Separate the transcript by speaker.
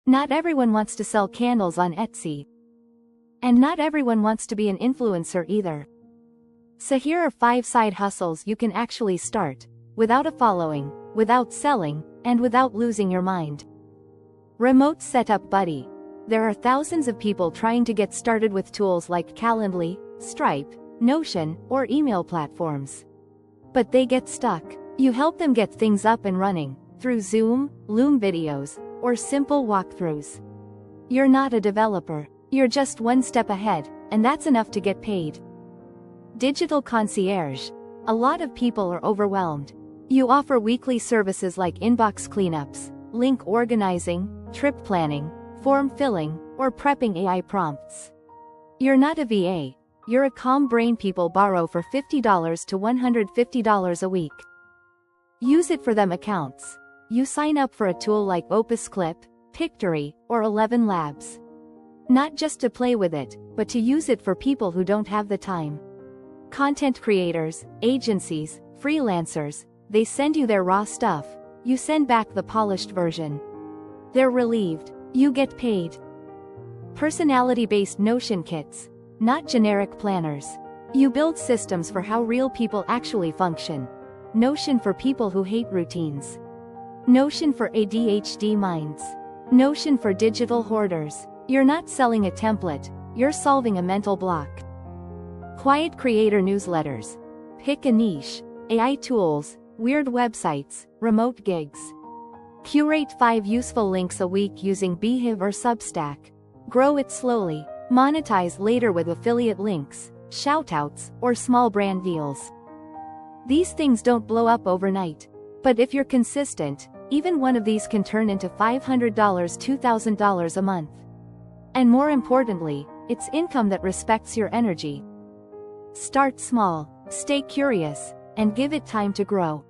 Speaker 1: Not everyone wants to sell candles on Etsy. And not everyone wants to be an influencer either. So here are 5 side hustles you can actually start, without a following, without selling, and without losing your mind. Remote Setup Buddy. There are thousands of people trying to get started with tools like Calendly, Stripe, Notion, or email platforms. But they get stuck. You help them get things up and running, through Zoom, Loom videos, or simple walkthroughs. You're not a developer. You're just one step ahead, and that's enough to get paid. Digital Concierge. A lot of people are overwhelmed. You offer weekly services like inbox cleanups, link organizing, trip planning, form filling, or prepping AI prompts. You're not a VA. You're a calm brain people borrow for $50 to $150 a week. Use it for them accounts. You sign up for a tool like Opus Clip, Pictory, or 11 Labs. Not just to play with it, but to use it for people who don't have the time. Content creators, agencies, freelancers, they send you their raw stuff, you send back the polished version. They're relieved, you get paid. Personality-based Notion kits, not generic planners. You build systems for how real people actually function. Notion for people who hate routines. Notion for ADHD minds. Notion for digital hoarders. You're not selling a template, you're solving a mental block. Quiet creator newsletters. Pick a niche. AI tools, weird websites, remote gigs. Curate 5 useful links a week using Beehive or Substack. Grow it slowly. Monetize later with affiliate links, shoutouts, or small brand deals. These things don't blow up overnight. But if you're consistent, even one of these can turn into $500, $2,000 a month. And more importantly, it's income that respects your energy. Start small, stay curious, and give it time to grow.